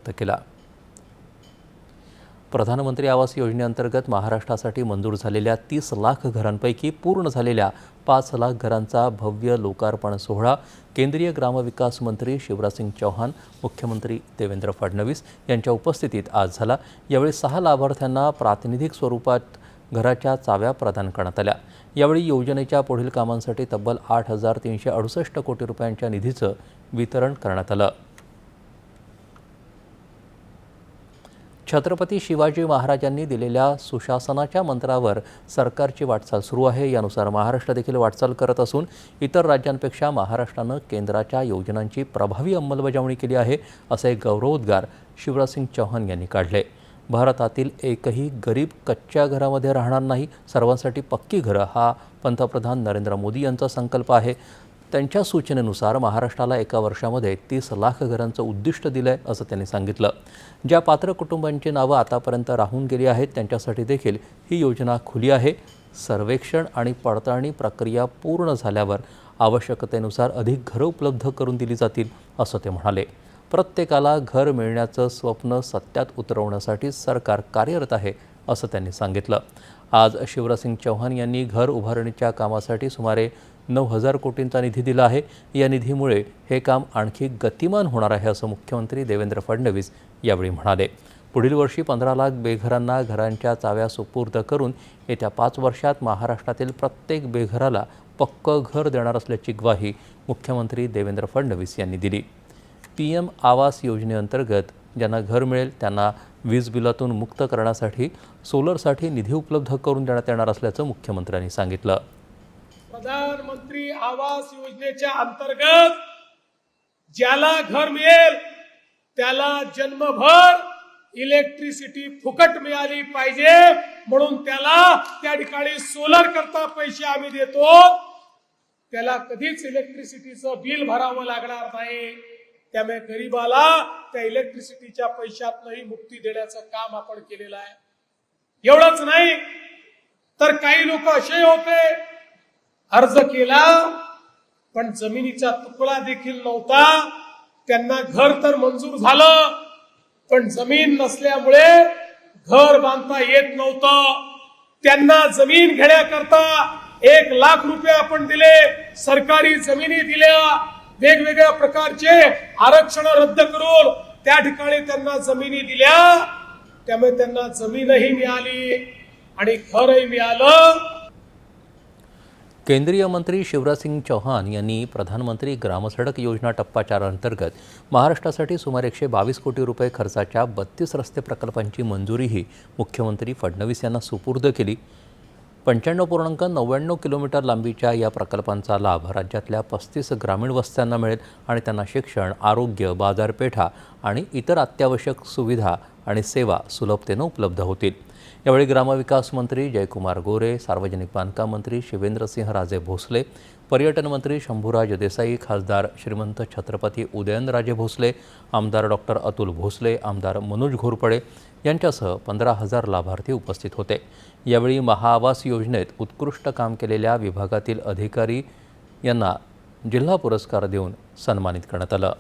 व्यक्त केला। प्रधानमंत्री आवास योजनेअंतर्गत महाराष्ट्रासाठी मंजूर झालेल्या 30 लाख घरांपैकी पूर्ण झालेल्या 5 लाख घरांचा भव्य लोकार्पण सोहळा केंद्रीय ग्रामविकास मंत्री शिवराज सिंग चौहान, मुख्यमंत्री देवेंद्र फडणवीस यांच्या उपस्थितीत आज झाला। यावेळी 6 लाभार्थ्यांना प्रातिनिधिक स्वरूपात घराच्या चाव्या प्रदान करण्यात आल्या। यावेळी योजनेच्या पुढील कामांसाठी तब्बल 8,368 कोटी रुपयांच्या निधीचं वितरण करण्यात आलं। छत्रपती शिवाजी महाराजांनी दिलेल्या सुशासनाच्या मंत्रावर सरकारची वाटचाल सुरू आहे। यानुसार महाराष्ट्र देखील वाटचाल करत असून इतर राज्यांपेक्षा महाराष्ट्रानं केंद्राच्या योजनांची प्रभावी अंमलबजावणी केली आहे, असे गौरवोद्गार शिवराज सिंग चौहान यांनी काढले। भारतातील एकही गरीब कच्च्या घरामध्ये राहणार नाही, सर्वांसाठी पक्की घरं हा पंतप्रधान नरेंद्र मोदी यांचा संकल्प आहे। त्यांच्या सूचनेनुसार महाराष्ट्राला एका वर्षामध्ये 30 लाख घरांचं उद्दिष्ट दिलंय, असं त्यांनी सांगितलं। ज्या पात्र कुटुंबांची नावं आतापर्यंत राहून गेली आहेत त्यांच्यासाठी देखील ही योजना खुली आहे। सर्वेक्षण आणि पडताळणी प्रक्रिया पूर्ण झाल्यावर आवश्यकतेनुसार अधिक घरं उपलब्ध करून दिली जातील, असं ते म्हणाले। प्रत्येकाला घर मिळण्याचं स्वप्न सत्यात उतरवण्यासाठी सरकार कार्यरत आहे, असं त्यांनी सांगितलं। आज शिवराज सिंग चौहान यांनी घर उभारणीच्या कामासाठी सुमारे 9,000 कोटींचा निधी दिला आहे। या निधीमुळे हे काम आणखी गतिमान होणार आहे, असं मुख्यमंत्री देवेंद्र फडणवीस यावेळी म्हणाले। पुढील वर्षी 15 लाख बेघरांना घरांच्या चाव्या सुपूर्द करून येत्या 5 वर्षात महाराष्ट्रातील प्रत्येक बेघराला पक्कं घर देणार असल्याची ग्वाही मुख्यमंत्री देवेंद्र फडणवीस यांनी दिली। PM आवास योजनेअंतर्गत ज्यांना घर मिळेल त्यांना वीज बिलातून मुक्त करण्यासाठी सोलरसाठी निधी उपलब्ध करून देण्यात येणार असल्याचं मुख्यमंत्र्यांनी सांगितलं। प्रधानमंत्री आवास योजनेच्या अंतर्गत ज्याला घर मिळेल त्याला जन्मभर इलेक्ट्रिसिटी फुकट मिळाली पाहिजे, म्हणून त्याला त्या ठिकाणी सोलर करता पैसे आम्ही देतो। त्याला कधीच इलेक्ट्रिसिटीचं बिल भरावं लागणार नाही। त्यामुळे गरीबाला त्या इलेक्ट्रिसिटीच्या पैशातही मुक्ती देण्याचं काम आपण केलेलं आहे। एवढंच नाही तर काही लोक असे होते, अर्ज केला पण जमिनीचा तुकडा देखील नव्हता, त्यांना घर तर मंजूर झालं पण जमीन नसल्यामुळे घर बांधता येत नव्हतं। त्यांना जमीन घेण्याकरता 1 लाख रुपये आपण दिले, सरकारी जमिनी दिल्या, वेगवेगळ्या प्रकारचे आरक्षण रद्द करून त्या ठिकाणी त्यांना जमिनी दिल्या। त्यामुळे त्यांना जमीनही मिळाली आणि घरही मिळालं। केंद्रीय मंत्री शिवराज सिंग चौहान यांनी प्रधानमंत्री ग्रामसडक योजना टप्पा 4 अंतर्गत महाराष्ट्रासाठी सुमारे 122 कोटी रुपये खर्चाच्या 32 रस्ते प्रकल्पांची मंजुरीही मुख्यमंत्री फडणवीस यांना सुपूर्द केली। 95.99 किलोमीटर लांबीच्या या प्रकल्पांचा लाभ राज्यातल्या 35 ग्रामीण वस्त्यांना मिळेल आणि त्यांना शिक्षण, आरोग्य, बाजारपेठा आणि इतर अत्यावश्यक सुविधा आणि सेवा सुलभतेनं उपलब्ध होतील। यावेळी ग्रामविकास मंत्री जयकुमार गोरे, सार्वजनिक बांधकाम मंत्री शिवेंद्रसिंहराजे भोसले, पर्यटन मंत्री शंभूराज देसाई, खासदार श्रीमंत छत्रपती उदयनराजे भोसले, आमदार डॉक्टर अतुल भोसले, आमदार मनोज घोरपडे यांच्यासह 15,000 लाभार्थी उपस्थित होते। यावेळी महाआवास योजनेत उत्कृष्ट काम केलेल्या विभागातील अधिकारी यांना जिल्हा पुरस्कार देऊन सन्मानित करण्यात आलं।